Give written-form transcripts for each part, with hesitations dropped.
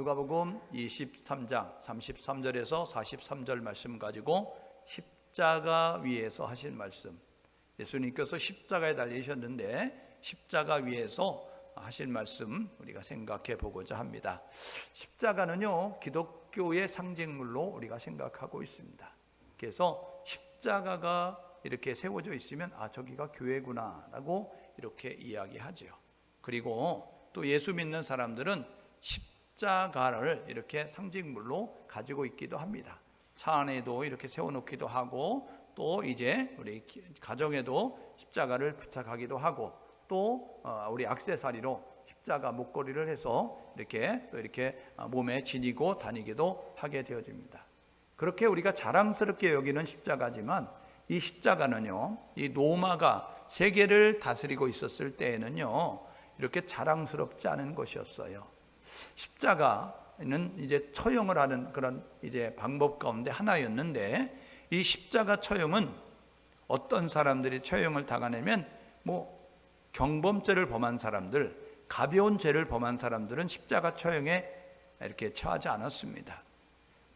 누가복음 23장 33절에서 43절 말씀 가지고 십자가 위에서 하신 말씀, 예수님께서 십자가에 달리셨는데 십자가 위에서 하신 말씀 우리가 생각해 보고자 합니다. 십자가는요, 기독교의 상징물로 우리가 생각하고 있습니다. 그래서 십자가가 이렇게 세워져 있으면 저기가 교회구나 라고 이렇게 이야기하죠. 그리고 또 예수 믿는 사람들은 십자가를 이렇게 상징물로 가지고 있기도 합니다. 차 안에도 이렇게 세워놓기도 하고, 또 이제 우리 가정에도 십자가를 부착하기도 하고, 또 우리 액세서리로 십자가 목걸이를 해서 이렇게 또 이렇게 몸에 지니고 다니기도 하게 되어집니다. 그렇게 우리가 자랑스럽게 여기는 십자가지만, 이 십자가는요, 이 로마가 세계를 다스리고 있었을 때에는요, 이렇게 자랑스럽지 않은 것이었어요. 십자가는 이제 처형을 하는 그런 이제 방법 가운데 하나였는데, 이 십자가 처형은 어떤 사람들이 처형을 당하냐면, 경범죄를 범한 사람들, 가벼운 죄를 범한 사람들은 십자가 처형에 이렇게 처하지 않았습니다.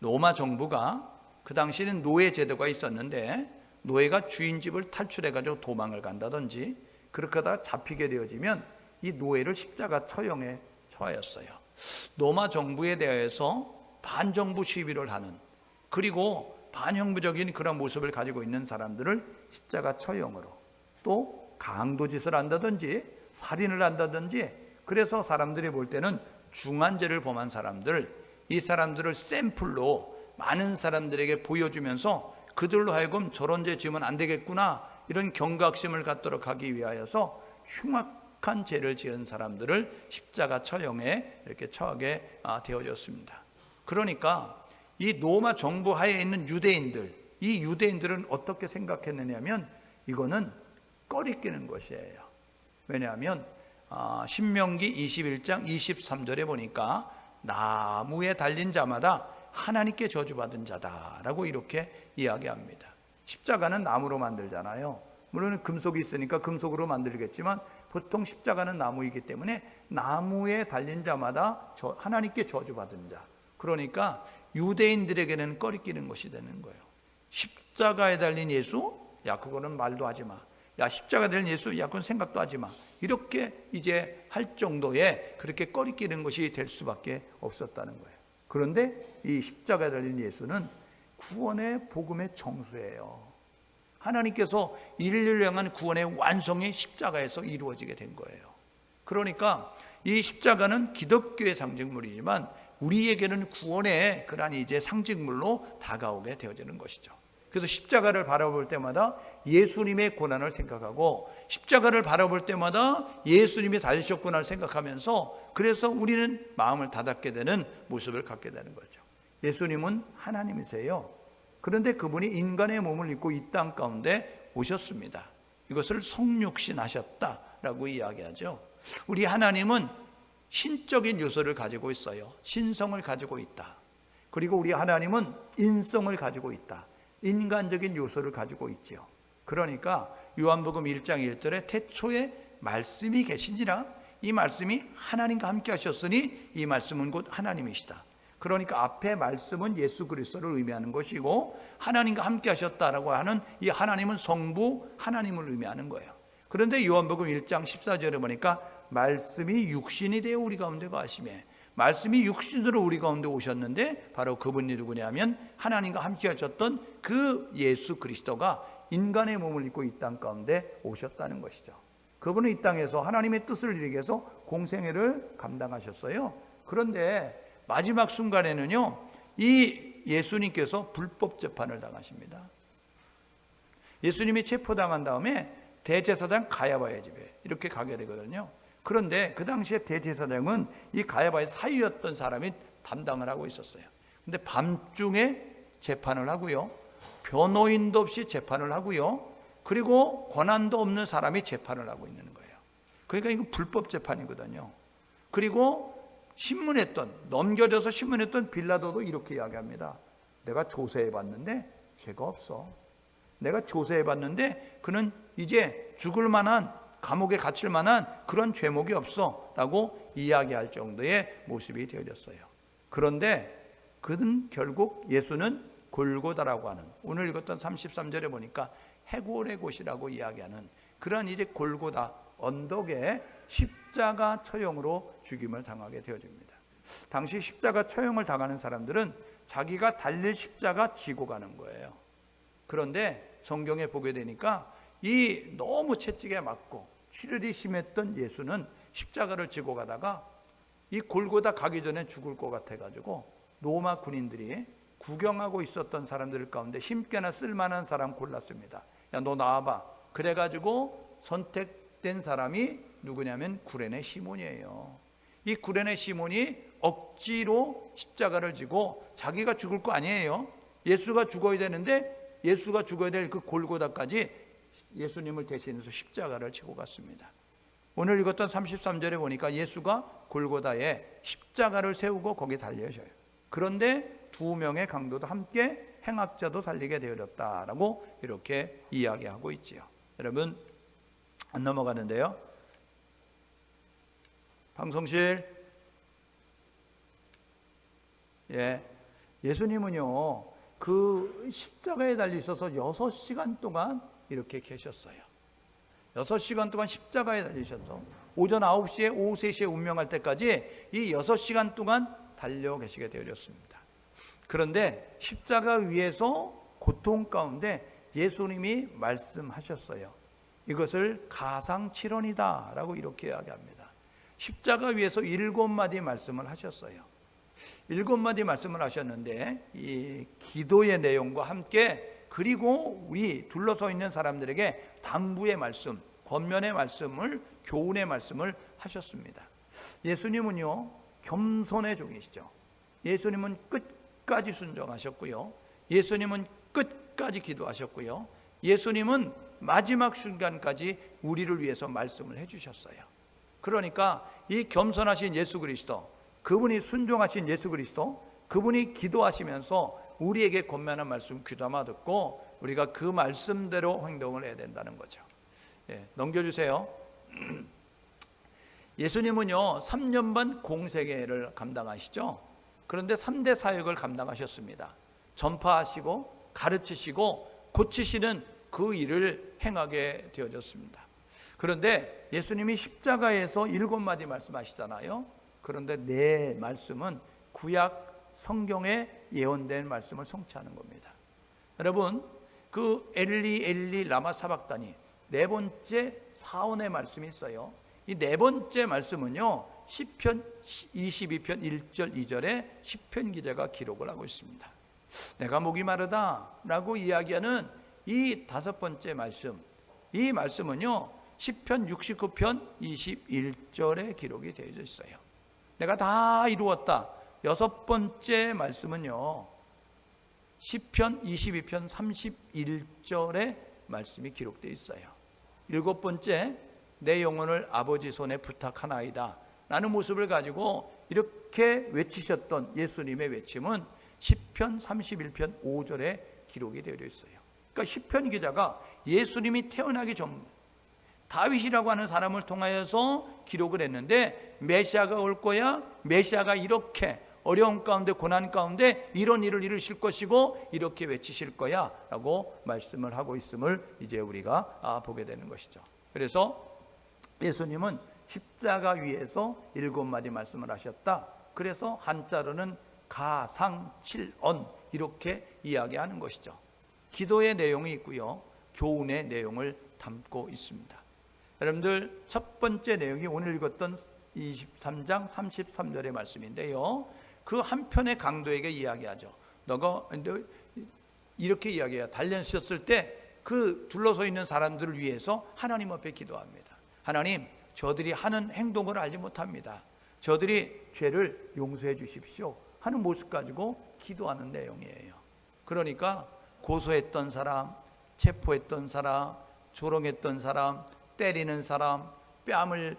로마 정부가 그 당시에는 노예 제도가 있었는데, 노예가 주인 집을 탈출해가지고 도망을 간다든지 그렇게 하다가 잡히게 되어지면 이 노예를 십자가 처형에 처하였어요. 로마 정부에 대해서 반정부 시위를 하는, 그리고 반형부적인 그런 모습을 가지고 있는 사람들을 십자가 처형으로, 또 강도짓을 한다든지 살인을 한다든지, 그래서 사람들이 볼 때는 중한 죄를 범한 사람들, 이 사람들을 샘플로 많은 사람들에게 보여주면서 그들로 하여금 저런 죄 지으면 안 되겠구나, 이런 경각심을 갖도록 하기 위하여서 흉악한 죄를 지은 사람들을 십자가 처형에 이렇게 처하게 되어졌습니다. 그러니까 이 로마 정부 하에 있는 유대인들, 이 유대인들은 어떻게 생각했느냐면, 이거는 꺼리끼는 것이에요. 왜냐하면 신명기 21장 23절에 보니까 나무에 달린 자마다 하나님께 저주받은 자다라고 이렇게 이야기합니다. 십자가는 나무로 만들잖아요. 물론 금속이 있으니까 금속으로 만들겠지만, 보통 십자가는 나무이기 때문에 나무에 달린 자마다 하나님께 저주받은 자, 그러니까 유대인들에게는 꺼리끼는 것이 되는 거예요. 십자가에 달린 예수? 야, 그거는 말도 하지 마. 야, 십자가에 달린 예수? 야, 그건 생각도 하지 마. 이렇게 이제 할 정도의 그렇게 꺼리끼는 것이 될 수밖에 없었다는 거예요. 그런데 이 십자가에 달린 예수는 구원의 복음의 정수예요. 하나님께서 인류를 향한 구원의 완성이 십자가에서 이루어지게 된 거예요. 그러니까 이 십자가는 기독교의 상징물이지만 우리에게는 구원의 그러한 이제 상징물로 다가오게 되어지는 것이죠. 그래서 십자가를 바라볼 때마다 예수님의 고난을 생각하고, 십자가를 바라볼 때마다 예수님이 달리셨구나를 생각하면서, 그래서 우리는 마음을 닫게 되는 모습을 갖게 되는 거죠. 예수님은 하나님이세요. 그런데 그분이 인간의 몸을 입고 이 땅 가운데 오셨습니다. 이것을 성육신 하셨다라고 이야기하죠. 우리 하나님은 신적인 요소를 가지고 있어요. 신성을 가지고 있다. 그리고 우리 하나님은 인성을 가지고 있다. 인간적인 요소를 가지고 있죠. 그러니까 요한복음 1장 1절에 태초에 말씀이 계신지라, 이 말씀이 하나님과 함께 하셨으니 이 말씀은 곧 하나님이시다. 그러니까 앞에 말씀은 예수 그리스도를 의미하는 것이고, 하나님과 함께 하셨다라고 하는 이 하나님은 성부 하나님을 의미하는 거예요. 그런데 요한복음 1장 14절에 보니까 말씀이 육신이 되어 우리 가운데 거하시매, 말씀이 육신으로 우리 가운데 오셨는데 바로 그분이 누구냐면 하나님과 함께 하셨던 그 예수 그리스도가 인간의 몸을 입고 이 땅 가운데 오셨다는 것이죠. 그분은 이 땅에서 하나님의 뜻을 이루기 위해서 공생애를 감당하셨어요. 그런데 마지막 순간에는요, 이 예수님께서 불법 재판을 당하십니다. 예수님이 체포당한 다음에 대제사장 가야바의 집에 이렇게 가게 되거든요. 그런데 그 당시에 대제사장은 이 가야바의 사위였던 사람이 담당을 하고 있었어요. 근데 밤중에 재판을 하고요, 변호인도 없이 재판을 하고요, 그리고 권한도 없는 사람이 재판을 하고 있는 거예요. 그러니까 이거 불법 재판이거든요. 그리고 넘겨져서 신문했던 빌라도도 이렇게 이야기합니다. 내가 조사해봤는데 죄가 없어. 내가 조사해봤는데 그는 이제 죽을 만한, 감옥에 갇힐 만한 그런 죄목이 없어 라고 이야기할 정도의 모습이 되어졌어요. 그런데 그는 결국 예수는 골고다라고 하는, 오늘 읽었던 33절에 보니까 해골의 곳이라고 이야기하는 그러한 이제 골고다 언덕에 십자가 처형으로 죽임을 당하게 되어집니다. 당시 십자가 처형을 당하는 사람들은 자기가 달릴 십자가 지고 가는 거예요. 그런데 성경에 보게 되니까 이 너무 채찍에 맞고 출혈이 심했던 예수는 십자가를 지고 가다가 이 골고다 가기 전에 죽을 것 같아가지고 로마 군인들이 구경하고 있었던 사람들 가운데 힘께나 쓸만한 사람 골랐습니다. 야, 너 나와봐. 그래가지고 선택된 사람이 누구냐면 구레네 시몬이에요. 이 구레네 시몬이 억지로 십자가를 지고 자기가 죽을 거 아니에요. 예수가 죽어야 되는데 예수가 죽어야 될 그 골고다까지 예수님을 대신해서 십자가를 지고 갔습니다. 오늘 읽었던 33절에 보니까 예수가 골고다에 십자가를 세우고 거기 달려셔요. 그런데 두 명의 강도도 함께 행악자도 달리게 되어졌다라고 이렇게 이야기하고 있지요. 여러분, 안 넘어가는데요. 방송실. 예수님은요, 그 십자가에 달리셔서 6시간 동안 이렇게 계셨어요. 6시간 동안 십자가에 달리셔서 오전 9시에 오후 3시에 운명할 때까지 이 6시간 동안 달려 계시게 되어졌습니다. 그런데 십자가 위에서 고통 가운데 예수님이 말씀하셨어요. 이것을 가상칠언이다 라고 이렇게 이야기합니다. 십자가 위에서 7마디 말씀을 하셨어요. 7마디 말씀을 하셨는데 이 기도의 내용과 함께, 그리고 우리 둘러서 있는 사람들에게 당부의 말씀, 권면의 말씀을, 교훈의 말씀을 하셨습니다. 예수님은요, 겸손의 종이시죠. 예수님은 끝까지 순종하셨고요. 예수님은 끝까지 기도하셨고요. 예수님은 마지막 순간까지 우리를 위해서 말씀을 해주셨어요. 그러니까 이 겸손하신 예수 그리스도, 그분이 순종하신 예수 그리스도, 그분이 기도하시면서 우리에게 권면한 말씀 귀담아 듣고 우리가 그 말씀대로 행동을 해야 된다는 거죠. 넘겨주세요. 예수님은요 3년 반 공생애를 감당하시죠. 그런데 3대 사역을 감당하셨습니다. 전파하시고 가르치시고 고치시는 그 일을 행하게 되어졌습니다. 그런데 예수님이 십자가에서 7마디 말씀하시잖아요. 그런데 네 말씀은 구약 성경에 예언된 말씀을 성취하는 겁니다. 여러분, 그 엘리 엘리 라마 사박다니 네 번째 사원의 말씀이 있어요. 이 네 번째 말씀은요 시편 22편 1절 2절에 시편 기자가 기록을 하고 있습니다. 내가 목이 마르다 라고 이야기하는 이 5번째 말씀, 이 말씀은요 시편 69편 21절에 기록이 되어 있어요. 내가 다 이루었다. 6번째 말씀은요 시편 22편 31절에 말씀이 기록되어 있어요. 7번째, 내 영혼을 아버지 손에 부탁하나이다 라는 모습을 가지고 이렇게 외치셨던 예수님의 외침은 시편 31편 5절에 기록이 되어 있어요. 그러니까 시편 기자가 예수님이 태어나기 전 다윗이라고 하는 사람을 통하여서 기록을 했는데, 메시아가 올 거야, 메시아가 이렇게 어려운 가운데 고난 가운데 이런 일을 이루실 것이고 이렇게 외치실 거야 라고 말씀을 하고 있음을 이제 우리가 보게 되는 것이죠. 그래서 예수님은 십자가 위에서 7마디 말씀을 하셨다. 그래서 한자로는 가상칠언 이렇게 이야기하는 것이죠. 기도의 내용이 있고요, 교훈의 내용을 담고 있습니다. 여러분들, 첫 번째 내용이 오늘 읽었던 23장 33절의 말씀인데요, 그 한편의 강도에게 이야기하죠. 너가 이렇게 이야기해요. 단련하셨을 때 그 둘러서 있는 사람들을 위해서 하나님 앞에 기도합니다. 하나님, 저들이 하는 행동을 알지 못합니다. 저들이 죄를 용서해 주십시오 하는 모습 가지고 기도하는 내용이에요. 그러니까 고소했던 사람, 체포했던 사람, 조롱했던 사람, 때리는 사람, 뺨을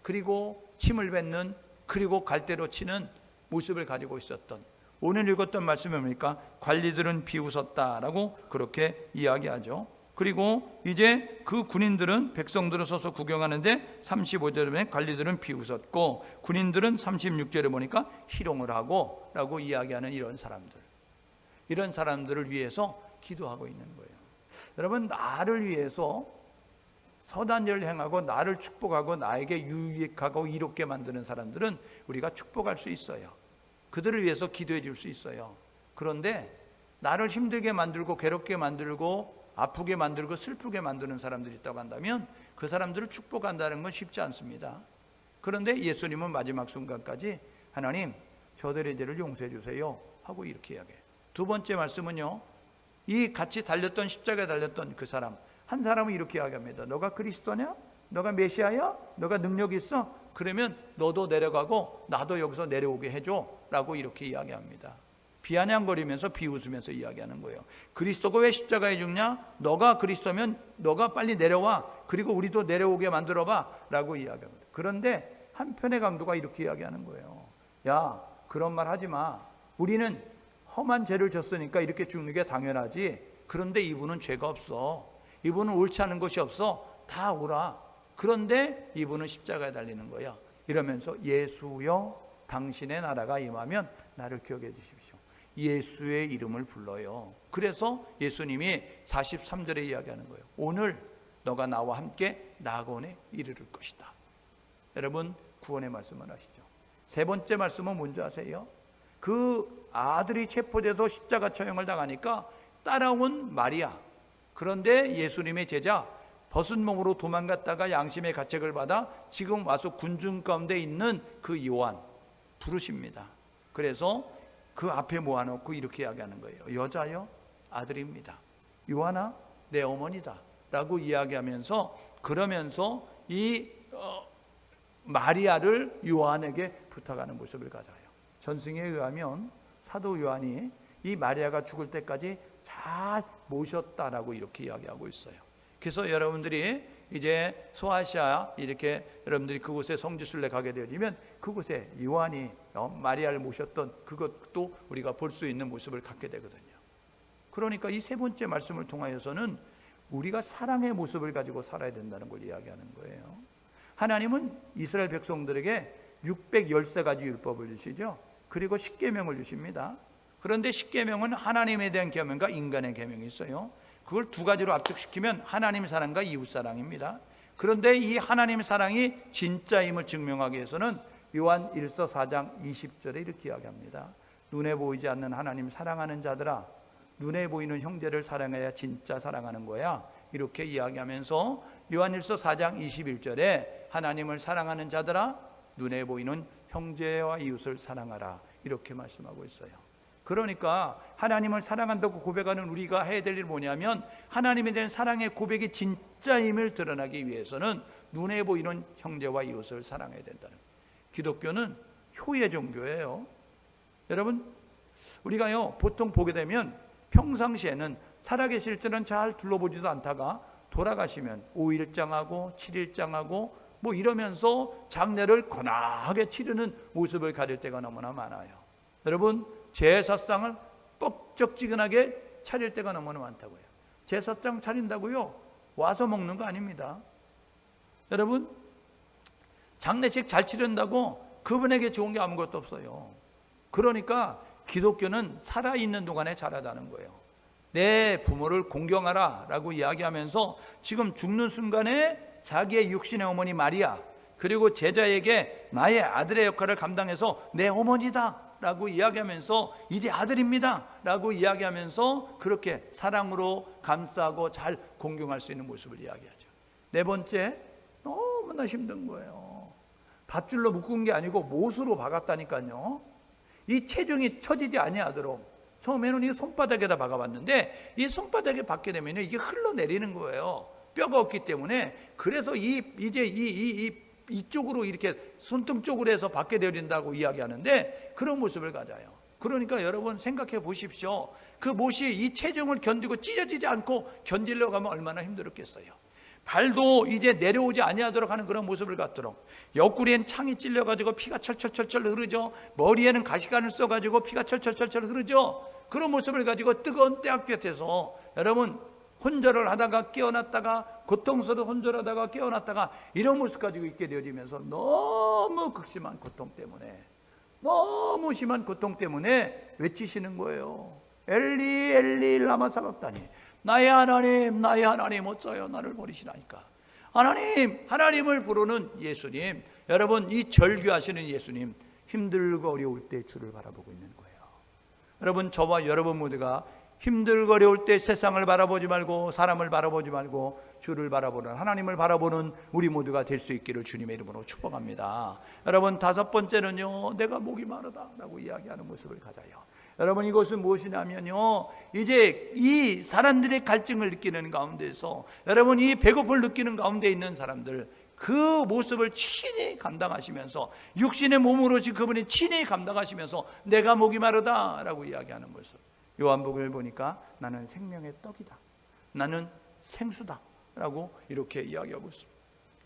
그리고 침을 뱉는, 그리고 갈대로 치는 모습을 가지고 있었던, 오늘 읽었던 말씀이 뭡니까? 관리들은 비웃었다라고 그렇게 이야기하죠. 그리고 이제 그 군인들은, 백성들은 서서 구경하는데 35절에 관리들은 비웃었고 군인들은 36절에 보니까 희롱을 하고 라고 이야기하는 이런 사람들을 위해서 기도하고 있는 거예요. 여러분, 나를 위해서 선한 일을 행하고 나를 축복하고 나에게 유익하고 이롭게 만드는 사람들은 우리가 축복할 수 있어요. 그들을 위해서 기도해 줄 수 있어요. 그런데 나를 힘들게 만들고 괴롭게 만들고 아프게 만들고 슬프게 만드는 사람들이 있다고 한다면 그 사람들을 축복한다는 건 쉽지 않습니다. 그런데 예수님은 마지막 순간까지 하나님, 저들의 죄를 용서해 주세요 하고 이렇게 이야기해요. 두 번째 말씀은요, 이 같이 달렸던, 십자가에 달렸던 그 사람, 한 사람은 이렇게 이야기합니다. 너가 그리스도냐? 너가 메시아야? 너가 능력 있어? 그러면 너도 내려가고 나도 여기서 내려오게 해줘 라고 이렇게 이야기합니다. 비아냥거리면서 비웃으면서 이야기하는 거예요. 그리스도가 왜 십자가에 죽냐? 너가 그리스도면 너가 빨리 내려와, 그리고 우리도 내려오게 만들어봐 라고 이야기합니다. 그런데 한편의 강도가 이렇게 이야기하는 거예요. 야, 그런 말 하지 마. 우리는 험한 죄를 졌으니까 이렇게 죽는 게 당연하지. 그런데 이분은 죄가 없어. 이분은 옳지 않은 것이 없어. 다 오라. 그런데 이분은 십자가에 달리는 거야. 이러면서 예수여, 당신의 나라가 임하면 나를 기억해 주십시오. 예수의 이름을 불러요. 그래서 예수님이 43절에 이야기하는 거예요. 오늘 너가 나와 함께 낙원에 이르를 것이다. 여러분, 구원의 말씀을 아시죠? 세 번째 말씀은 뭔지 아세요? 그 아들이 체포돼서 십자가 처형을 당하니까 따라온 마리아, 그런데 예수님의 제자, 벗은 몸으로 도망갔다가 양심의 가책을 받아 지금 와서 군중 가운데 있는 그 요한 부르십니다. 그래서 그 앞에 모아놓고 이렇게 이야기하는 거예요. 여자여, 아들입니다. 요한아, 내 어머니다 라고 이야기하면서, 그러면서 이 마리아를 요한에게 부탁하는 모습을 가져요. 전승에 의하면 사도 요한이 이 마리아가 죽을 때까지 잘 모셨다라고 이렇게 이야기하고 있어요. 그래서 여러분들이 이제 소아시아 이렇게 여러분들이 그곳에 성지순례 가게 되면 그곳에 요한이 마리아를 모셨던 그것도 우리가 볼 수 있는 모습을 갖게 되거든요. 그러니까 이 세 번째 말씀을 통하여서는 우리가 사랑의 모습을 가지고 살아야 된다는 걸 이야기하는 거예요. 하나님은 이스라엘 백성들에게 613가지 율법을 주시죠. 그리고 십계명을 주십니다. 그런데 십계명은 하나님에 대한 계명과 인간의 계명이 있어요. 그걸 두 가지로 압축시키면 하나님 사랑과 이웃 사랑입니다. 그런데 이 하나님 사랑이 진짜임을 증명하기 위해서는 요한 1서 4장 20절에 이렇게 이야기합니다. 눈에 보이지 않는 하나님 사랑하는 자들아, 눈에 보이는 형제를 사랑해야 진짜 사랑하는 거야. 이렇게 이야기하면서 요한 1서 4장 21절에 하나님을 사랑하는 자들아, 눈에 보이는 형제와 이웃을 사랑하라. 이렇게 말씀하고 있어요. 그러니까 하나님을 사랑한다고 고백하는 우리가 해야 될 일이 뭐냐면, 하나님에 대한 사랑의 고백이 진짜임을 드러나기 위해서는 눈에 보이는 형제와 이웃을 사랑해야 된다는. 기독교는 효의 종교예요. 여러분, 우리가요 보통 보게 되면 평상시에는 살아계실 때는 잘 둘러보지도 않다가 돌아가시면 5일장하고 7일장하고 뭐 이러면서 장례를 거나하게 치르는 모습을 가질 때가 너무나 많아요. 여러분, 제사상을 뻑적지근하게 차릴 때가 너무나 많다고요. 제사상 차린다고요? 와서 먹는 거 아닙니다. 여러분, 장례식 잘 치른다고 그분에게 좋은 게 아무것도 없어요. 그러니까 기독교는 살아있는 동안에 잘하자는 거예요. 내 부모를 공경하라 라고 이야기하면서 지금 죽는 순간에 자기의 육신의 어머니 마리아, 그리고 제자에게 나의 아들의 역할을 감당해서 내 어머니다 라고 이야기하면서 이제 아들입니다 라고 이야기하면서 그렇게 사랑으로 감싸고 잘 공경할 수 있는 모습을 이야기하죠. 네 번째, 너무나 힘든 거예요. 밧줄로 묶은 게 아니고 못으로 박았다니까요. 이 체중이 처지지 아니하도록 처음에는 이 손바닥에다 박아봤는데 이 손바닥에 박게 되면 이게 흘러내리는 거예요. 뼈가 없기 때문에. 그래서 이제 이쪽으로 이렇게 손등 쪽으로 해서 박게 되린다고 이야기하는데 그런 모습을 가져요. 그러니까 여러분 생각해 보십시오. 그 못이 이 체중을 견디고 찢어지지 않고 견디려고 하면 얼마나 힘들었겠어요. 발도 이제 내려오지 아니하도록 하는 그런 모습을 갖도록, 옆구리엔 창이 찔려가지고 피가 철철철철 흐르죠. 머리에는 가시관을 써가지고 피가 철철철철 흐르죠. 그런 모습을 가지고 뜨거운 때학볕에서 여러분 혼절을 하다가 깨어났다가 고통스러워 혼절하다가 깨어났다가 이런 모습 가지고 있게 되어지면서 너무 극심한 고통 때문에 너무 심한 고통 때문에 외치시는 거예요. 엘리 엘리 라마 사박다니, 나의 하나님 어쩌요 나를 버리시나이까. 하나님을 부르는 예수님, 여러분 이 절규하시는 예수님, 힘들고 어려울 때 주를 바라보고 있는 거예요. 여러분 저와 여러분 모두가 힘들고 어려울 때 세상을 바라보지 말고 사람을 바라보지 말고 주를 바라보는, 하나님을 바라보는 우리 모두가 될 수 있기를 주님의 이름으로 축복합니다. 여러분 다섯 번째는요, 내가 목이 마르다 라고 이야기하는 모습을 가져요. 여러분 이것은 무엇이냐면요, 이제 이 사람들의 갈증을 느끼는 가운데서, 여러분 이 배고픔을 느끼는 가운데 있는 사람들, 그 모습을 친히 감당하시면서, 육신의 몸으로 지금 그분이 친히 감당하시면서 내가 목이 마르다 라고 이야기하는 모습. 요한복음을 보니까 나는 생명의 떡이다, 나는 생수다 라고 이렇게 이야기하고 있습니다.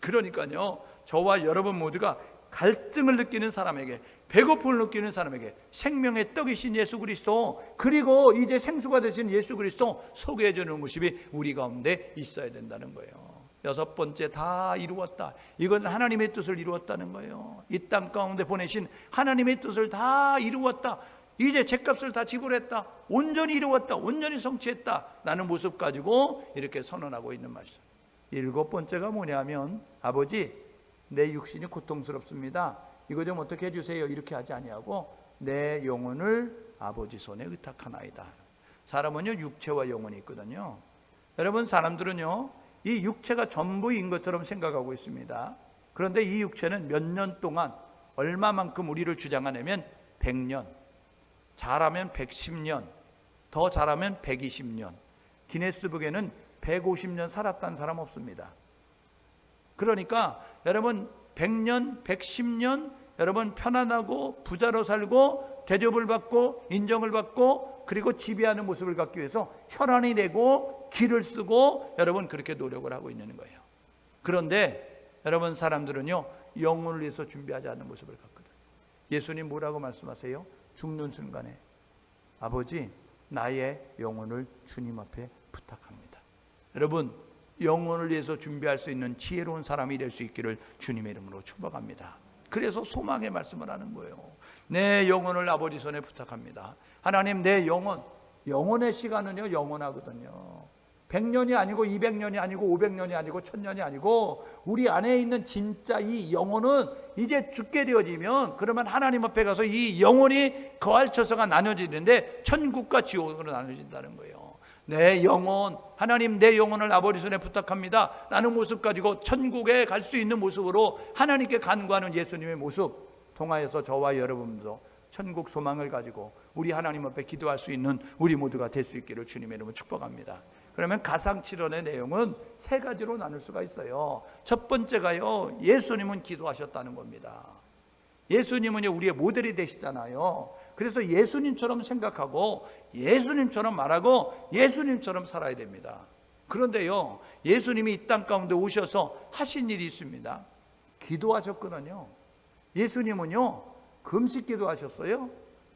그러니까요, 저와 여러분 모두가 갈증을 느끼는 사람에게, 배고픔을 느끼는 사람에게 생명의 떡이신 예수 그리스도, 그리고 이제 생수가 되신 예수 그리스도 소개해 주는 모습이 우리 가운데 있어야 된다는 거예요. 여섯 번째, 다 이루었다. 이건 하나님의 뜻을 이루었다는 거예요. 이 땅 가운데 보내신 하나님의 뜻을 다 이루었다. 이제 죗값을 다 지불했다. 온전히 이루었다. 온전히 성취했다. 라는 모습 가지고 이렇게 선언하고 있는 말씀. 일곱 번째가 뭐냐면, 아버지 내 육신이 고통스럽습니다. 이거 좀 어떻게 해주세요. 이렇게 하지 아니하고 내 영혼을 아버지 손에 의탁하나이다. 사람은요 육체와 영혼이 있거든요. 여러분 사람들은요 이 육체가 전부인 것처럼 생각하고 있습니다. 그런데 이 육체는 몇 년 동안 얼마만큼 우리를 주장하냐면 100년, 잘하면 110년, 더 잘하면 120년, 기네스북에는 150년 살았다는 사람 없습니다. 그러니까 여러분 100년, 110년 여러분 편안하고 부자로 살고 대접을 받고 인정을 받고 그리고 지배하는 모습을 갖기 위해서 혈안이 되고 기를 쓰고 여러분 그렇게 노력을 하고 있는 거예요. 그런데 여러분 사람들은요 영혼을 위해서 준비하지 않는 모습을 갖거든요. 예수님 뭐라고 말씀하세요? 죽는 순간에 아버지 나의 영혼을 주님 앞에 부탁합니다. 여러분 영혼을 위해서 준비할 수 있는 지혜로운 사람이 될 수 있기를 주님의 이름으로 축복합니다. 그래서 소망의 말씀을 하는 거예요. 내 영혼을 아버지 손에 부탁합니다. 하나님 내 영혼의 시간은요 영원하거든요. 100년이 아니고 200년이 아니고 500년이 아니고 1000년이 아니고 우리 안에 있는 진짜 이 영혼은 이제 죽게 되어지면 그러면 하나님 앞에 가서 이 영혼이 거할 처소가 나눠지는데 천국과 지옥으로 나눠진다는 거예요. 내 영혼, 하나님 내 영혼을 아버지 손에 부탁합니다 라는 모습 가지고 천국에 갈 수 있는 모습으로 하나님께 간구하는 예수님의 모습 통하여서 저와 여러분도 천국 소망을 가지고 우리 하나님 앞에 기도할 수 있는 우리 모두가 될 수 있기를 주님의 이름으로 축복합니다. 그러면 가상칠언의 내용은 세 가지로 나눌 수가 있어요. 첫 번째가요, 예수님은 기도하셨다는 겁니다. 예수님은요 우리의 모델이 되시잖아요. 그래서 예수님처럼 생각하고 예수님처럼 말하고 예수님처럼 살아야 됩니다. 그런데요 예수님이 이 땅 가운데 오셔서 하신 일이 있습니다. 기도하셨거든요. 예수님은요 금식 기도하셨어요.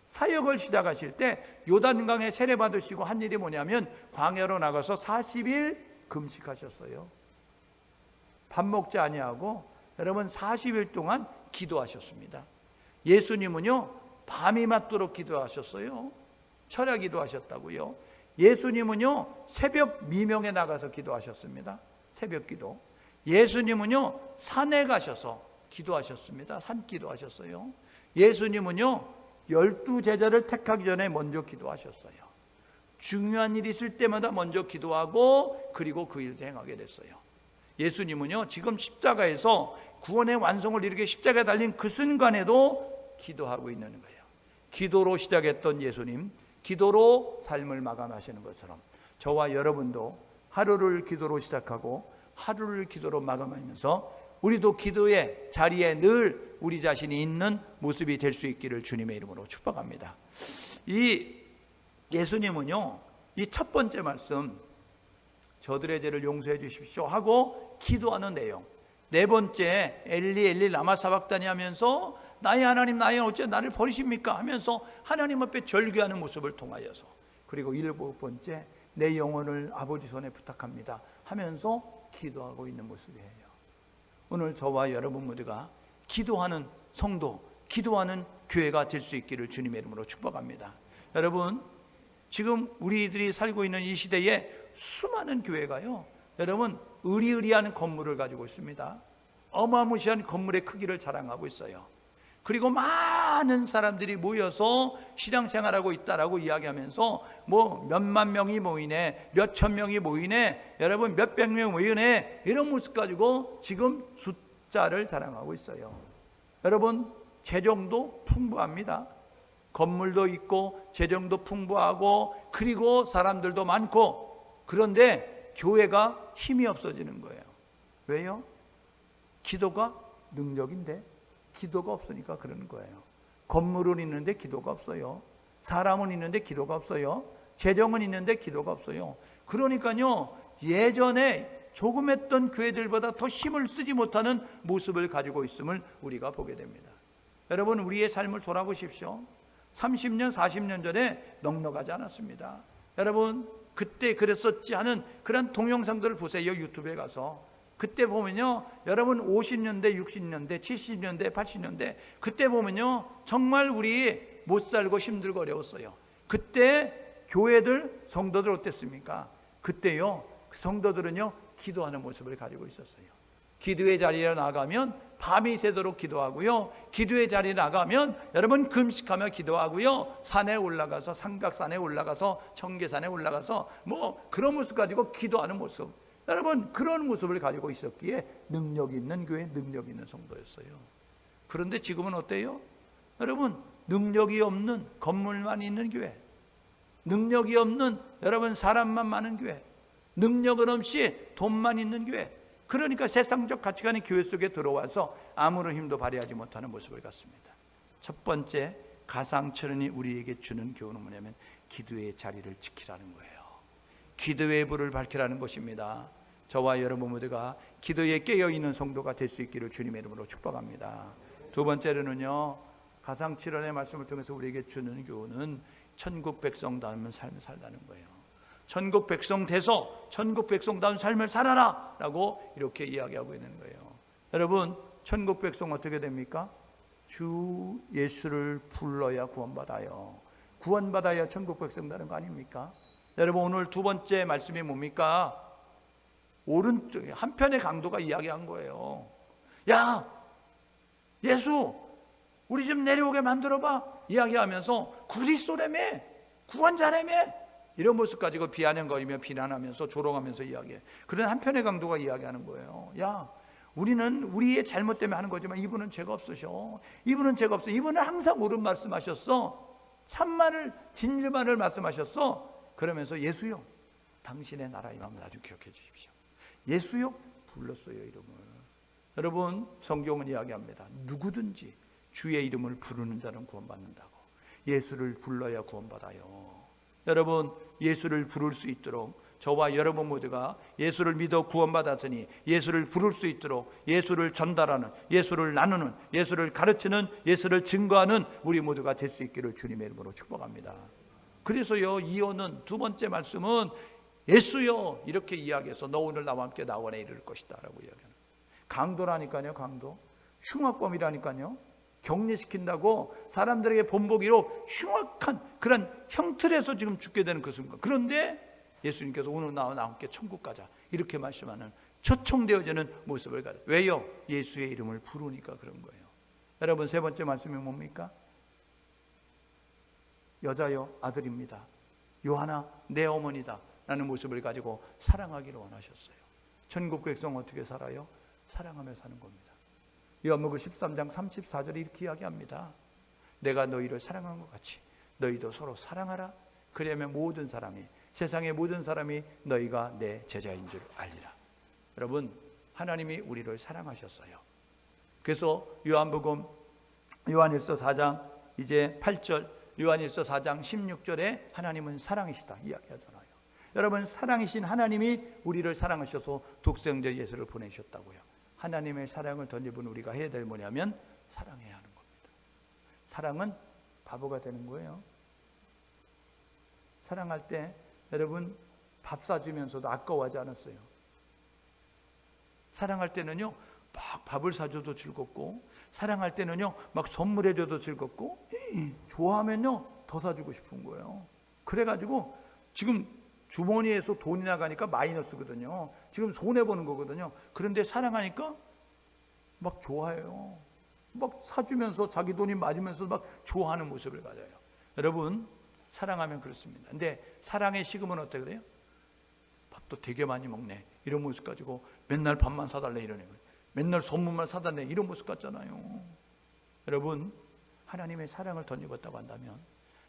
사역을 시작하실 때 요단강에 세례 받으시고 한 일이 뭐냐면 광야로 나가서 40일 금식하셨어요. 밥 먹지 아니하고 여러분 40일 동안 기도하셨습니다. 예수님은요 밤이 맞도록 기도하셨어요. 철야 기도하셨다고요. 예수님은요 새벽 미명에 나가서 기도하셨습니다. 새벽 기도. 예수님은요 산에 가셔서 기도하셨습니다. 산 기도하셨어요. 예수님은요 12제자를 택하기 전에 먼저 기도하셨어요. 중요한 일이 있을 때마다 먼저 기도하고 그리고 그 일을 행하게 됐어요. 예수님은요 지금 십자가에서 구원의 완성을 이루게 십자가에 달린 그 순간에도 기도하고 있는 거예요. 기도로 시작했던 예수님, 기도로 삶을 마감하시는 것처럼 저와 여러분도 하루를 기도로 시작하고 하루를 기도로 마감하면서 우리도 기도의 자리에 늘 우리 자신이 있는 모습이 될 수 있기를 주님의 이름으로 축복합니다. 이 예수님은요 이 첫 번째 말씀 저들의 죄를 용서해 주십시오 하고 기도하는 내용, 네 번째 엘리 엘리 라마 사박다니 하면서 나의 하나님 나의 어째 나를 버리십니까 하면서 하나님 앞에 절규하는 모습을 통하여서, 그리고 일곱 번째 내 영혼을 아버지 손에 부탁합니다 하면서 기도하고 있는 모습이에요. 오늘 저와 여러분 모두가 기도하는 성도, 기도하는 교회가 될 수 있기를 주님의 이름으로 축복합니다. 여러분, 지금 우리들이 살고 있는 이 시대에 수많은 교회가요, 여러분, 의리의리한 건물을 가지고 있습니다. 어마무시한 건물의 크기를 자랑하고 있어요. 그리고 많은 사람들이 모여서 신앙생활하고 있다라고 이야기하면서 뭐 몇만 명이 모이네, 몇천 명이 모이네, 여러분 몇백 명 모이네, 이런 모습 가지고 지금 숫자를 자랑하고 있어요. 여러분, 재정도 풍부합니다. 건물도 있고 재정도 풍부하고 그리고 사람들도 많고, 그런데 교회가 힘이 없어지는 거예요. 왜요? 기도가 능력인데 기도가 없으니까 그러는 거예요. 건물은 있는데 기도가 없어요. 사람은 있는데 기도가 없어요. 재정은 있는데 기도가 없어요. 그러니까요, 예전에 조금 했던 교회들보다 더 힘을 쓰지 못하는 모습을 가지고 있음을 우리가 보게 됩니다. 여러분, 우리의 삶을 돌아보십시오. 30년, 40년 전에 넉넉하지 않았습니다. 여러분, 그때 그랬었지 하는 그런 동영상들을 보세요. 유튜브에 가서. 그때 보면요, 여러분 50년대, 60년대, 70년대, 80년대 그때 보면요, 정말 우리 못 살고 힘들고 어려웠어요. 그때 교회들, 성도들 어땠습니까? 그때요, 성도들은요, 기도하는 모습을 가지고 있었어요. 기도의 자리에 나가면 밤이 새도록 기도하고요, 기도의 자리에 나가면 여러분 금식하며 기도하고요, 산에 올라가서, 삼각산에 올라가서, 청계산에 올라가서 뭐 그런 모습 가지고 기도하는 모습, 여러분 그런 모습을 가지고 있었기에 능력 있는 교회, 능력 있는 성도였어요. 그런데 지금은 어때요? 여러분, 능력이 없는 건물만 있는 교회, 능력이 없는 여러분 사람만 많은 교회, 능력은 없이 돈만 있는 교회. 그러니까 세상적 가치관이 교회 속에 들어와서 아무런 힘도 발휘하지 못하는 모습을 갖습니다. 첫 번째, 가상천연이 우리에게 주는 교훈은 뭐냐면 기도의 자리를 지키라는 거예요. 기도의 불을 밝히라는 것입니다. 저와 여러분 모두가 기도에 깨어있는 성도가 될 수 있기를 주님의 이름으로 축복합니다. 두 번째로는요, 가상칠언의 말씀을 통해서 우리에게 주는 교훈은 천국 백성다운 삶을 살라는 거예요. 천국 백성 돼서 천국 백성다운 삶을 살아라 라고 이렇게 이야기하고 있는 거예요. 여러분, 천국 백성 어떻게 됩니까? 주 예수를 불러야 구원받아요. 구원받아야 천국 백성 되는 거 아닙니까? 여러분, 오늘 두 번째 말씀이 뭡니까? 오른쪽 한편의 강도가 이야기한 거예요. 야, 예수 우리 좀 내려오게 만들어봐 이야기하면서 그리스도라며, 구원자라며, 이런 모습 가지고 비아냥거리며 비난하면서 조롱하면서 이야기해. 그런 한편의 강도가 이야기하는 거예요. 야, 우리는 우리의 잘못 때문에 하는 거지만 이분은 죄가 없으셔. 이분은 죄가 없어. 이분은 항상 옳은 말씀하셨어. 참말을, 진리만을 말씀하셨어. 그러면서 예수요, 당신의 나라의 마음을 아주 기억해 주십시오. 예수요, 불렀어요 이름을. 여러분, 성경은 이야기합니다. 누구든지 주의 이름을 부르는 자는 구원받는다고. 예수를 불러야 구원받아요. 여러분, 예수를 부를 수 있도록 저와 여러분 모두가 예수를 믿어 구원받았으니 예수를 부를 수 있도록 예수를 전달하는, 예수를 나누는, 예수를 가르치는, 예수를 증거하는 우리 모두가 될 수 있기를 주님의 이름으로 축복합니다. 그래서요, 이어는 두 번째 말씀은 예수여 이렇게 이야기해서 너 오늘 나와 함께 나원에 이를 것이다 라고 이야기하는. 강도라니까요. 강도, 흉악범이라니까요. 격리시킨다고 사람들에게 본보기로 흉악한 그런 형틀에서 지금 죽게 되는 그 순간, 그런데 예수님께서 오늘 나와 함께 천국 가자 이렇게 말씀하는 초청되어지는 모습을 가져. 왜요? 예수의 이름을 부르니까 그런 거예요. 여러분, 세 번째 말씀이 뭡니까? 여자여 아들입니다. 요한아 내 어머니다 라는 모습을 가지고 사랑하기를 원하셨어요. 천국 백성 어떻게 살아요? 사랑하며 사는 겁니다. 요한복음 13장 34절에 이렇게 이야기합니다. 내가 너희를 사랑한 것 같이 너희도 서로 사랑하라. 그러면 모든 사람이, 세상의 모든 사람이 너희가 내 제자인 줄 알리라. 여러분, 하나님이 우리를 사랑하셨어요. 그래서 요한일서 4장 이제 8절, 요한일서 4장 16절에 하나님은 사랑이시다 이야기하잖아요. 여러분, 사랑이신 하나님이 우리를 사랑하셔서 독생자 예수를 보내셨다고요. 하나님의 사랑을 덧입은 우리가 해야 될 뭐냐면 사랑해야 하는 겁니다. 사랑은 바보가 되는 거예요. 사랑할 때 여러분 밥 사주면서도 아까워하지 않았어요. 사랑할 때는요, 막 밥을 사줘도 즐겁고, 사랑할 때는요, 막 선물해줘도 즐겁고, 좋아하면요, 더 사주고 싶은 거예요. 그래가지고 지금 주머니에서 돈이 나가니까 마이너스거든요. 지금 손해보는 거거든요. 그런데 사랑하니까 막 좋아해요. 막 사주면서 자기 돈이 맞으면서 막 좋아하는 모습을 가져요. 여러분, 사랑하면 그렇습니다. 근데 사랑의 식음은 어떻게 돼요? 밥도 되게 많이 먹네, 이런 모습 가지고 맨날 밥만 사달래 이러는 거예요. 맨날 선물만 사달래 이런 모습 같잖아요. 여러분, 하나님의 사랑을 덧입었다고 한다면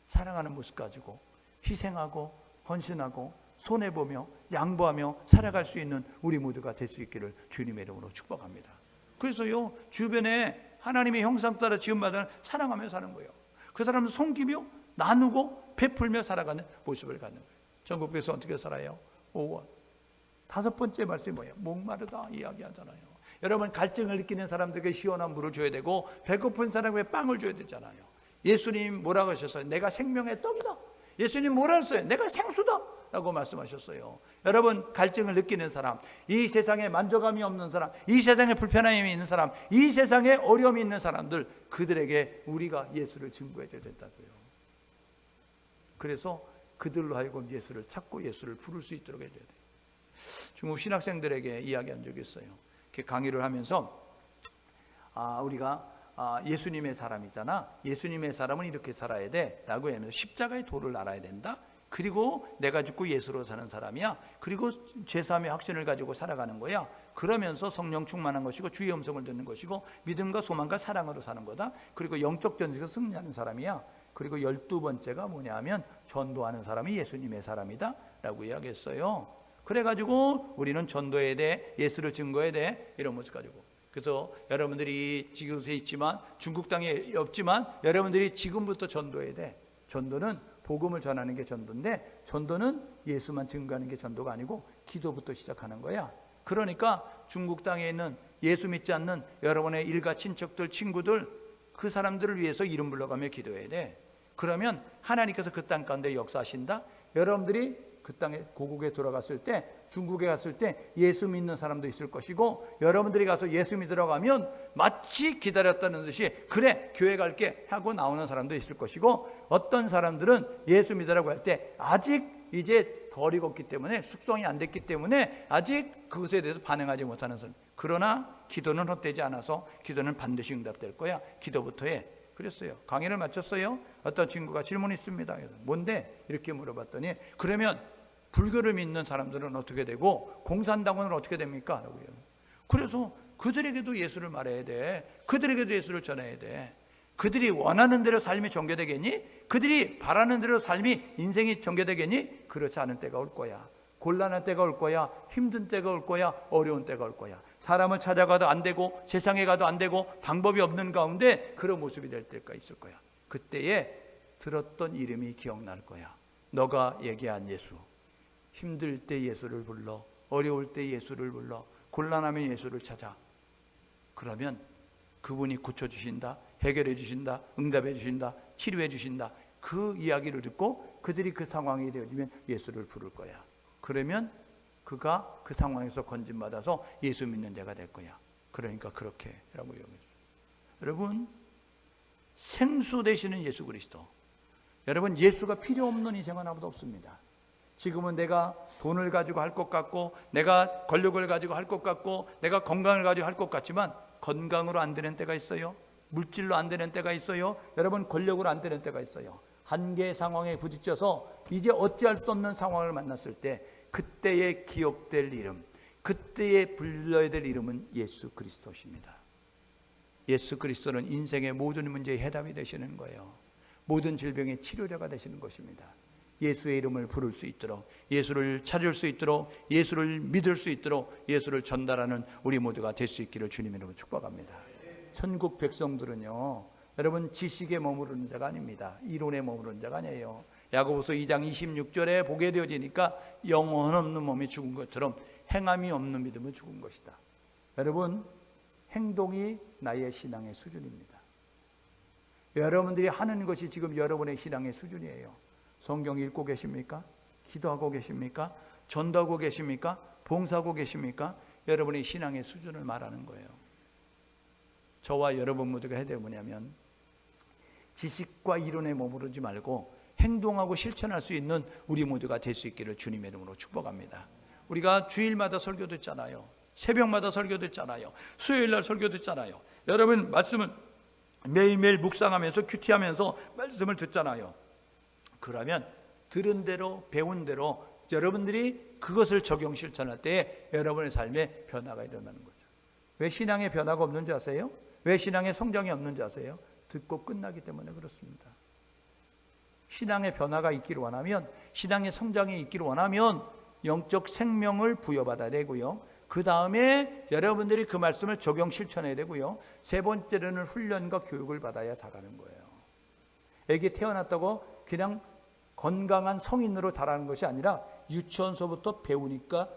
사랑하는 모습 가지고 희생하고 헌신하고 손해보며 양보하며 살아갈 수 있는 우리 모두가 될 수 있기를 주님의 이름으로 축복합니다. 그래서요, 주변에 하나님의 형상 따라 지음받은 사랑하며 사는 거예요. 그 사람은 섬기며 나누고 베풀며 살아가는 모습을 갖는 거예요. 전국에서 어떻게 살아요? 5원. 5번째 말씀이 뭐예요? 목마르다 이야기하잖아요. 여러분, 갈증을 느끼는 사람들에게 시원한 물을 줘야 되고, 배고픈 사람에게 빵을 줘야 되잖아요. 예수님 뭐라고 하셨어요? 내가 생명의 떡이다. 예수님 뭐라 했어요? 내가 생수다 라고 말씀하셨어요. 여러분, 갈증을 느끼는 사람, 이 세상에 만족감이 없는 사람, 이 세상에 불편함이 있는 사람, 이 세상에 어려움이 있는 사람들, 그들에게 우리가 예수를 증거해야 된다고요. 그래서 그들로 하여금 예수를 찾고 예수를 부를 수 있도록 해줘야 돼요. 중국 신학생들에게 이야기한 적이 있어요. 이렇게 강의를 하면서 우리가 예수님의 사람이잖아. 예수님의 사람은 이렇게 살아야 돼 라고 하면서 십자가의 도를 알아야 된다. 그리고 내가 죽고 예수로 사는 사람이야. 그리고 죄사함의 확신을 가지고 살아가는 거야. 그러면서 성령 충만한 것이고 주의 음성을 듣는 것이고 믿음과 소망과 사랑으로 사는 거다. 그리고 영적 전쟁에서 승리하는 사람이야. 그리고 12번째가 뭐냐면 전도하는 사람이 예수님의 사람이다 라고 이야기했어요. 그래가지고 우리는 전도해야 돼, 예수를 증거해야 돼, 이런 모습 가지고. 그래서 여러분들이 지금에 있지만, 중국 땅에 없지만 여러분들이 지금부터 전도해야 돼. 전도는 복음을 전하는 게 전도인데, 전도는 예수만 증거하는 게 전도가 아니고 기도부터 시작하는 거야. 그러니까 중국 땅에 있는 예수 믿지 않는 여러분의 일가 친척들, 친구들, 그 사람들을 위해서 이름 불러가며 기도해야 돼. 그러면 하나님께서 그 땅 가운데 역사하신다. 여러분들이 그 땅에 고국에 돌아갔을 때, 중국에 갔을 때 예수 믿는 사람도 있을 것이고, 여러분들이 가서 예수 믿으러 가면 마치 기다렸다는 듯이 그래 교회 갈게 하고 나오는 사람도 있을 것이고, 어떤 사람들은 예수 믿으라고 할 때 아직 이제 덜 익었기 때문에, 숙성이 안 됐기 때문에 아직 그것에 대해서 반응하지 못하는 사람. 그러나 기도는 헛되지 않아서 기도는 반드시 응답될 거야. 기도부터 해. 그랬어요. 강의를 마쳤어요. 어떤 친구가 질문이 있습니다. 뭔데? 이렇게 물어봤더니, 그러면 불교를 믿는 사람들은 어떻게 되고 공산당원은 어떻게 됩니까? 그래서 그들에게도 예수를 말해야 돼. 그들에게도 예수를 전해야 돼. 그들이 원하는 대로 삶이 전개되겠니? 그들이 바라는 대로 삶이, 인생이 전개되겠니? 그렇지 않은 때가 올 거야. 곤란한 때가 올 거야. 힘든 때가 올 거야. 어려운 때가 올 거야. 사람을 찾아가도 안 되고 세상에 가도 안 되고 방법이 없는 가운데 그런 모습이 될 때가 있을 거야. 그때에 들었던 이름이 기억날 거야. 너가 얘기한 예수. 힘들 때 예수를 불러, 어려울 때 예수를 불러, 곤란하면 예수를 찾아. 그러면 그분이 고쳐주신다, 해결해 주신다, 응답해 주신다, 치료해 주신다. 그 이야기를 듣고 그들이 그 상황이 되어지면 예수를 부를 거야. 그러면 그가 그 상황에서 건진받아서 예수 믿는 자가 될 거야. 그러니까 그렇게 라고 얘기했어요. 여러분, 생수 되시는 예수 그리스도. 여러분, 예수가 필요 없는 인생은 아무도 없습니다. 지금은 내가 돈을 가지고 할 것 같고, 내가 권력을 가지고 할 것 같고, 내가 건강을 가지고 할 것 같지만 건강으로 안 되는 때가 있어요. 물질로 안 되는 때가 있어요. 여러분, 권력으로 안 되는 때가 있어요. 한계의 상황에 부딪혀서 이제 어찌할 수 없는 상황을 만났을 때 그때에 기억될 이름, 그때에 불러야 될 이름은 예수 그리스도십니다. 예수 그리스도는 인생의 모든 문제의 해답이 되시는 거예요. 모든 질병의 치료자가 되시는 것입니다. 예수의 이름을 부를 수 있도록, 예수를 찾을 수 있도록, 예수를 믿을 수 있도록 예수를 전달하는 우리 모두가 될 수 있기를 주님의 이름으로 축복합니다. 천국 백성들은요, 여러분, 지식에 머무르는 자가 아닙니다. 이론에 머무르는 자가 아니에요. 야고보서 2장 26절에 보게 되어지니까 영혼 없는 몸이 죽은 것처럼 행함이 없는 믿음은 죽은 것이다. 여러분, 행동이 나의 신앙의 수준입니다. 여러분들이 하는 것이 지금 여러분의 신앙의 수준이에요. 성경 읽고 계십니까? 기도하고 계십니까? 전도하고 계십니까? 봉사하고 계십니까? 여러분의 신앙의 수준을 말하는 거예요. 저와 여러분 모두가 해야 될 뭐냐면 지식과 이론에 머무르지 말고 행동하고 실천할 수 있는 우리 모두가 될 수 있기를 주님의 이름으로 축복합니다. 우리가 주일마다 설교 듣잖아요. 새벽마다 설교 듣잖아요. 수요일날 설교 듣잖아요. 여러분 말씀을 매일매일 묵상하면서 큐티하면서 말씀을 듣잖아요. 그러면 들은 대로 배운 대로 여러분들이 그것을 적용 실천할 때 여러분의 삶에 변화가 일어나는 거죠. 왜 신앙의 변화가 없는지 아세요? 왜 신앙의 성장이 없는지 아세요? 듣고 끝나기 때문에 그렇습니다. 신앙의 변화가 있기를 원하면, 신앙의 성장이 있기를 원하면 영적 생명을 부여받아야 되고요. 그 다음에 여러분들이 그 말씀을 적용 실천해야 되고요. 세 번째로는 훈련과 교육을 받아야 자라는 거예요. 애기 태어났다고 그냥 건강한 성인으로 자라는 것이 아니라 유치원서부터 배우니까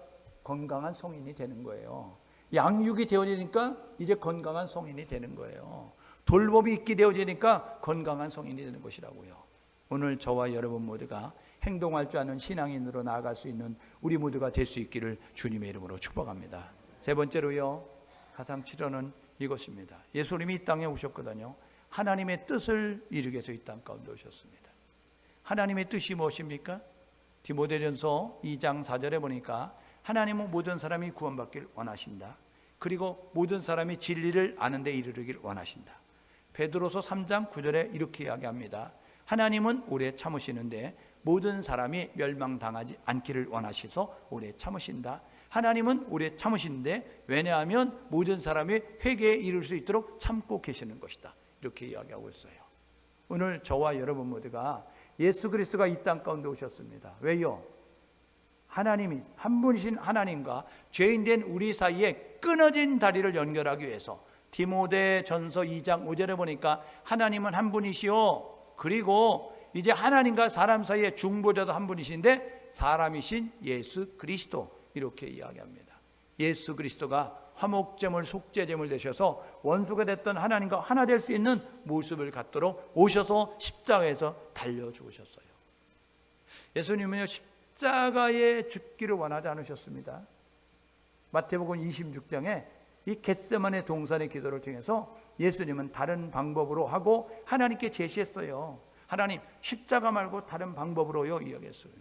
건강한 성인이 되는 거예요. 양육이 되어지니까 이제 건강한 성인이 되는 거예요. 돌봄이 있게 되어지니까 건강한 성인이 되는 것이라고요. 오늘 저와 여러분 모두가 행동할 줄 아는 신앙인으로 나아갈 수 있는 우리 모두가 될 수 있기를 주님의 이름으로 축복합니다. 세 번째로요, 가장 치료는 이것입니다. 예수님이 이 땅에 오셨거든요. 하나님의 뜻을 이루기 위해서 이 땅 가운데 오셨습니다. 하나님의 뜻이 무엇입니까? 디모데전서 2장 4절에 보니까 하나님은 모든 사람이 구원받길 원하신다. 그리고 모든 사람이 진리를 아는 데 이르르길 원하신다. 베드로서 3장 9절에 이렇게 이야기합니다. 하나님은 오래 참으시는데 모든 사람이 멸망당하지 않기를 원하셔서 오래 참으신다. 하나님은 오래 참으시는데 왜냐하면 모든 사람이 회개에 이를 수 있도록 참고 계시는 것이다. 이렇게 이야기하고 있어요. 오늘 저와 여러분 모두가 예수 그리스도가 이 땅 가운데 오셨습니다. 왜요? 하나님이 한 분이신 하나님과 죄인된 우리 사이에 끊어진 다리를 연결하기 위해서 디모데전서 2장 5절에 보니까 하나님은 한 분이시오. 그리고 이제 하나님과 사람 사이에 중보자도 한 분이신데 사람이신 예수 그리스도, 이렇게 이야기합니다. 예수 그리스도가 화목제물 속죄제물 되셔서 원수가 됐던 하나님과 하나 될 수 있는 모습을 갖도록 오셔서 십자가에서 달려 죽으셨어요. 예수님은요, 십자가에 죽기를 원하지 않으셨습니다. 마태복음 26장에 이 겟세마네 동산의 기도를 통해서 예수님은 다른 방법으로 하고 하나님께 제시했어요. 하나님, 십자가 말고 다른 방법으로요 이야기했어요.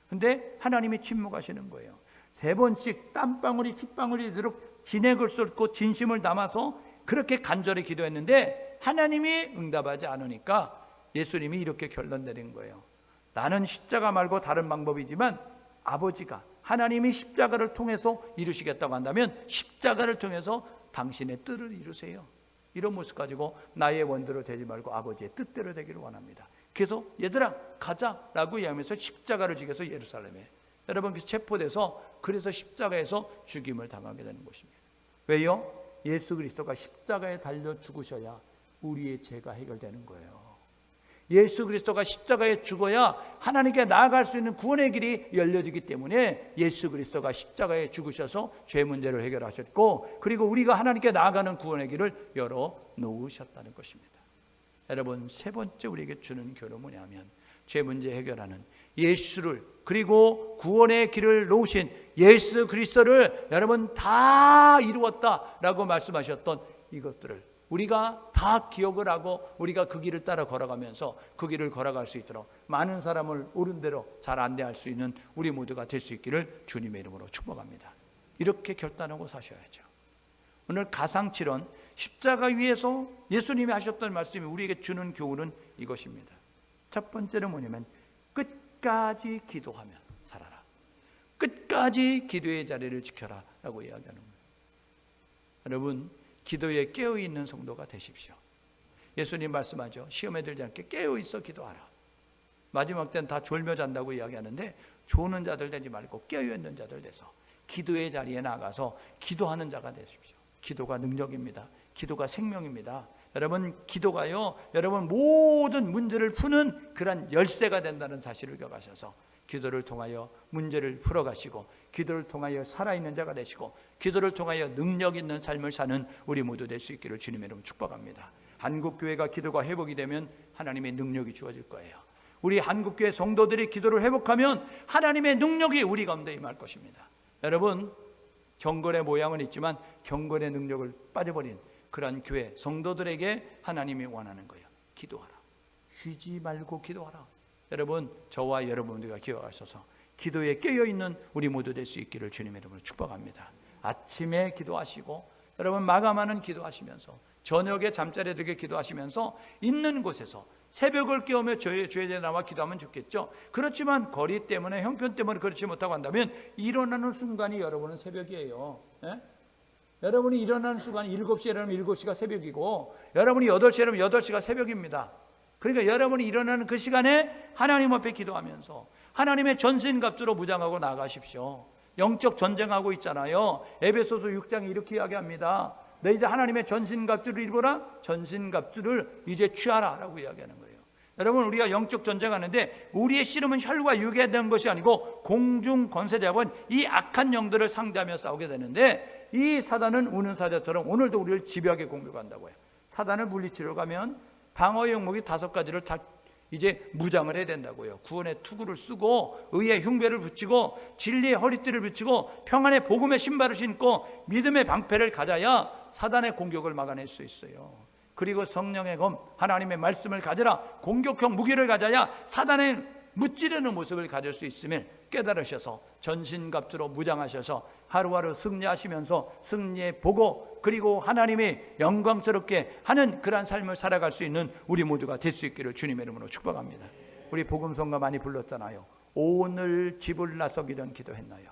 근데 하나님이 침묵하시는 거예요. 3번씩 땀방울이 핏방울이 되도록 진액을 쏟고 진심을 담아서 그렇게 간절히 기도했는데 하나님이 응답하지 않으니까 예수님이 이렇게 결론 내린 거예요. 나는 십자가 말고 다른 방법이지만 아버지가, 하나님이 십자가를 통해서 이루시겠다고 한다면 십자가를 통해서 당신의 뜻을 이루세요. 이런 모습 가지고 나의 원대로 되지 말고 아버지의 뜻대로 되기를 원합니다. 그래서 얘들아 가자라고 이야기하면서 십자가를 지겨서 예루살렘에, 여러분 체포돼서 그래서 십자가에서 죽임을 당하게 되는 것입니다. 왜요? 예수 그리스도가 십자가에 달려 죽으셔야 우리의 죄가 해결되는 거예요. 예수 그리스도가 십자가에 죽어야 하나님께 나아갈 수 있는 구원의 길이 열려지기 때문에 예수 그리스도가 십자가에 죽으셔서 죄 문제를 해결하셨고, 그리고 우리가 하나님께 나아가는 구원의 길을 열어놓으셨다는 것입니다. 여러분, 세 번째 우리에게 주는 교훈은 뭐냐면 죄 문제 해결하는 예수를, 그리고 구원의 길을 놓으신 예수 그리스도를 여러분 다 이루었다라고 말씀하셨던 이것들을 우리가 다 기억을 하고 우리가 그 길을 따라 걸어가면서 그 길을 걸어갈 수 있도록 많은 사람을 옳은 대로 잘 안내할 수 있는 우리 모두가 될 수 있기를 주님의 이름으로 축복합니다. 이렇게 결단하고 사셔야죠. 오늘 가상칠언 십자가 위에서 예수님이 하셨던 말씀이 우리에게 주는 교훈은 이것입니다. 첫 번째는 뭐냐면 끝까지 기도하며 살아라. 끝까지 기도의 자리를 지켜라 라고 이야기하는 거예요. 여러분, 기도에 깨어있는 성도가 되십시오. 예수님 말씀하죠. 시험에 들지 않게 깨어있어 기도하라. 마지막 때는 다 졸며 잔다고 이야기하는데 조는 자들 되지 말고 깨어있는 자들 돼서 기도의 자리에 나가서 기도하는 자가 되십시오. 기도가 능력입니다. 기도가 생명입니다. 여러분, 기도가요, 여러분 모든 문제를 푸는 그런 열쇠가 된다는 사실을 기억하셔서 기도를 통하여 문제를 풀어가시고 기도를 통하여 살아있는 자가 되시고 기도를 통하여 능력 있는 삶을 사는 우리 모두 될 수 있기를 주님의 이름으로 축복합니다. 한국교회가 기도가 회복이 되면 하나님의 능력이 주어질 거예요. 우리 한국교회 성도들이 기도를 회복하면 하나님의 능력이 우리 가운데 임할 것입니다. 여러분, 경건의 모양은 있지만 경건의 능력을 빠져버린 그러한 교회 성도들에게 하나님이 원하는 거예요. 기도하라. 쉬지 말고 기도하라. 여러분, 저와 여러분들과 기억하셔서 기도에 깨어있는 우리 모두 될 수 있기를 주님의 이름으로 축복합니다. 아침에 기도하시고, 여러분 마감하는 기도하시면서, 저녁에 잠자리에 들게 기도하시면서 있는 곳에서 새벽을 깨우며 주의 나와 기도하면 좋겠죠. 그렇지만 거리 때문에, 형편 때문에 그렇지 못하고 한다면 일어나는 순간이 여러분은 새벽이에요. 예? 여러분이 일어나는 순간이 7시에 일어나면 7시가 새벽이고, 여러분이 8시에 일어나면 8시가 새벽입니다. 그러니까 여러분이 일어나는 그 시간에 하나님 앞에 기도하면서 하나님의 전신갑주로 무장하고 나가십시오. 영적 전쟁하고 있잖아요. 에베소서 6장이 이렇게 이야기합니다. 너 이제 하나님의 전신갑주를 입어라. 전신갑주를 이제 취하라 라고 이야기하는 거예요. 여러분, 우리가 영적 전쟁하는데 우리의 씨름은 혈과 육에 대한 것이 아니고 공중 권세 잡은 이 악한 영들을 상대하며 싸우게 되는데, 이 사단은 우는 사자처럼 오늘도 우리를 집요하게 공격한다고 해요. 사단을 물리치러 가면 방어 영목이 5가지를 다 이제 무장을 해야 된다고요. 구원의 투구를 쓰고, 의의 흉배를 붙이고, 진리의 허리띠를 붙이고, 평안의 복음의 신발을 신고, 믿음의 방패를 가져야 사단의 공격을 막아낼 수 있어요. 그리고 성령의 검, 하나님의 말씀을 가져라. 공격형 무기를 가져야 사단의 무찌르는 모습을 가질 수 있음을 깨달으셔서 전신갑주로 무장하셔서 하루하루 승리하시면서 승리의 보고, 그리고 하나님이 영광스럽게 하는 그러한 삶을 살아갈 수 있는 우리 모두가 될 수 있기를 주님의 이름으로 축복합니다. 우리 복음성가 많이 불렀잖아요. 오늘 집을 나서기 전 기도했나요?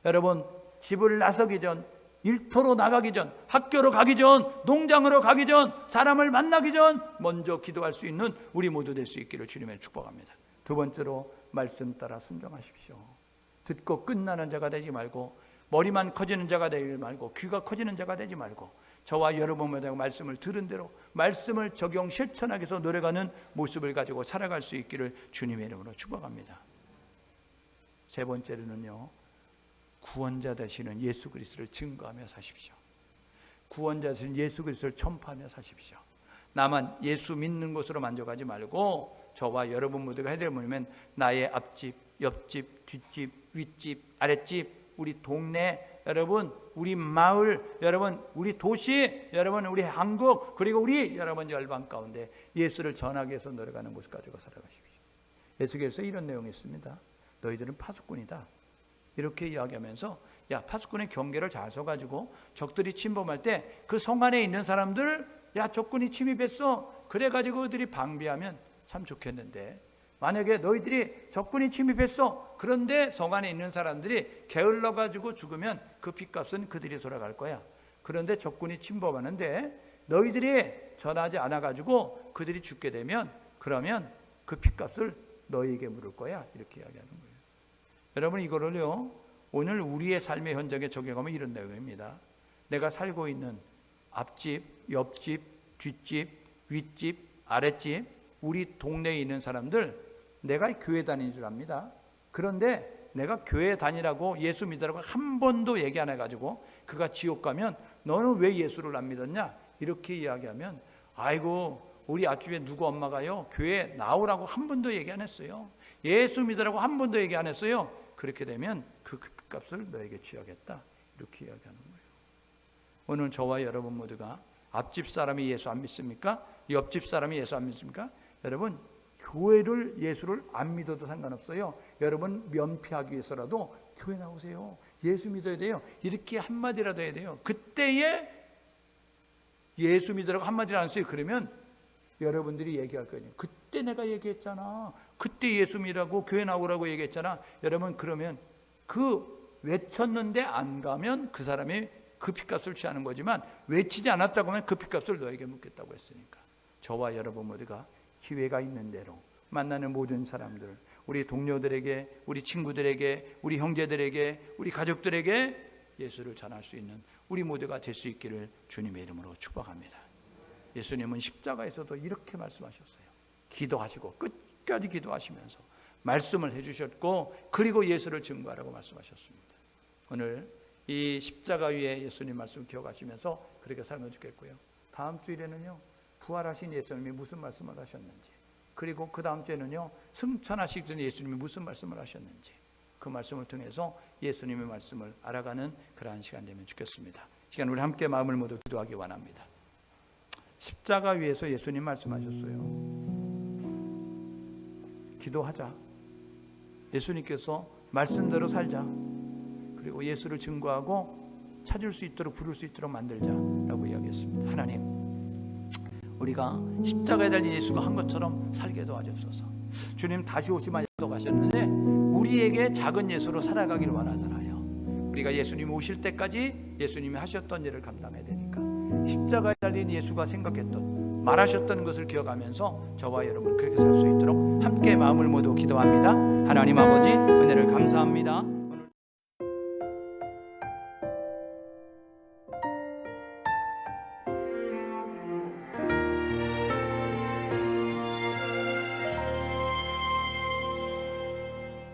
여러분, 집을 나서기 전, 일터로 나가기 전, 학교로 가기 전, 농장으로 가기 전, 사람을 만나기 전 먼저 기도할 수 있는 우리 모두 될 수 있기를 주님의 축복합니다. 두 번째로, 말씀 따라 순종하십시오. 듣고 끝나는 자가 되지 말고, 머리만 커지는 자가 되지 말고, 귀가 커지는 자가 되지 말고, 저와 여러분마다 말씀을 들은 대로 말씀을 적용 실천하기 위해서 노력하는 모습을 가지고 살아갈 수 있기를 주님의 이름으로 축복합니다. 세 번째로는요, 구원자 되시는 예수 그리스도를 증거하며 사십시오. 구원자 되시는 예수 그리스도를 전파하며 사십시오. 나만 예수 믿는 것으로 만족하지 말고, 저와 여러분 모두가 해야 될 뭐냐면, 나의 앞집, 옆집, 뒷집, 윗집, 아랫집, 우리 동네, 여러분 우리 마을, 여러분 우리 도시, 여러분 우리 한국, 그리고 우리 여러분 열방 가운데 예수를 전하기 위해서 노력하는 모습 가지고 살아가십시오. 예수께서 이런 내용이 있습니다. 너희들은 파수꾼이다 이렇게 이야기하면서, 야, 파수꾼의 경계를 잘 서가지고 적들이 침범할 때 그 성 안에 있는 사람들, 야, 적군이 침입했어, 그래가지고 그들이 방비하면 참 좋겠는데, 만약에 너희들이 적군이 침입했어, 그런데 성 안에 있는 사람들이 게을러가지고 죽으면 그 핏값은 그들이 돌아갈 거야. 그런데 적군이 침범하는데 너희들이 전하지 않아가지고 그들이 죽게 되면, 그러면 그 핏값을 너희에게 물을 거야, 이렇게 이야기하는 거예요. 여러분, 이거를요 오늘 우리의 삶의 현장에 적용하면 이런 내용입니다. 내가 살고 있는 앞집, 옆집, 뒷집, 윗집, 아랫집, 우리 동네에 있는 사람들, 내가 교회 다니는 줄 압니다. 그런데 내가 교회 다니라고, 예수 믿으라고 한 번도 얘기 안 해가지고 그가 지옥 가면 너는 왜 예수를 안 믿었냐 이렇게 이야기하면, 아이고 우리 앞집에 누구 엄마가요 교회 나오라고 한 번도 얘기 안 했어요. 예수 믿으라고 한 번도 얘기 안 했어요. 그렇게 되면 그 값을 너에게 취하겠다, 이렇게 이야기하는 거예요. 오늘 저와 여러분 모두가, 앞집 사람이 예수 안 믿습니까? 옆집 사람이 예수 안 믿습니까? 여러분, 교회를, 예수를 안 믿어도 상관없어요. 여러분 면피하기 위해서라도 교회 나오세요. 예수 믿어야 돼요. 이렇게 한마디라도 해야 돼요. 그때에 예수 믿으라고 한마디를 안 써요. 그러면 여러분들이 얘기할 거예요. 그때 내가 얘기했잖아. 그때 예수 믿으라고 교회 나오라고 얘기했잖아. 여러분, 그러면 그 외쳤는데 안 가면 그 사람이 그 핏값을 취하는 거지만, 외치지 않았다고 하면 그 핏값을 너에게 묻겠다고 했으니까, 저와 여러분 모두가 기회가 있는 대로 만나는 모든 사람들, 우리 동료들에게, 우리 친구들에게, 우리 형제들에게, 우리 가족들에게 예수를 전할 수 있는 우리 모두가 될 수 있기를 주님의 이름으로 축복합니다. 예수님은 십자가에서도 이렇게 말씀하셨어요. 기도하시고 끝까지 기도하시면서 말씀을 해주셨고, 그리고 예수를 증거하라고 말씀하셨습니다. 오늘 이 십자가 위에 예수님 말씀 기억하시면서 그렇게 살면 좋겠고요. 다음 주일에는요, 부활하신 예수님이 무슨 말씀을 하셨는지, 그리고 그 다음 주에는요, 승천하시기 전에 예수님이 무슨 말씀을 하셨는지 그 말씀을 통해서 예수님의 말씀을 알아가는 그러한 시간 되면 좋겠습니다. 시간 우리 함께 마음을 모두 기도하기 원합니다. 십자가 위에서 예수님 말씀하셨어요. 기도하자. 예수님께서 말씀대로 살자. 그리고 예수를 증거하고 찾을 수 있도록 부를 수 있도록 만들자라고 이야기했습니다. 하나님, 우리가 십자가에 달린 예수가 한 것처럼 살게 도와주옵소서. 주님 다시 오시면 약속하셨는데 우리에게 작은 예수로 살아가기를 원하잖아요. 우리가 예수님 오실 때까지 예수님이 하셨던 일을 감당해야 되니까 십자가에 달린 예수가 생각했던 말하셨던 것을 기억하면서 저와 여러분 그렇게 살 수 있도록 함께 마음을 모두 기도합니다. 하나님 아버지, 은혜를 감사합니다.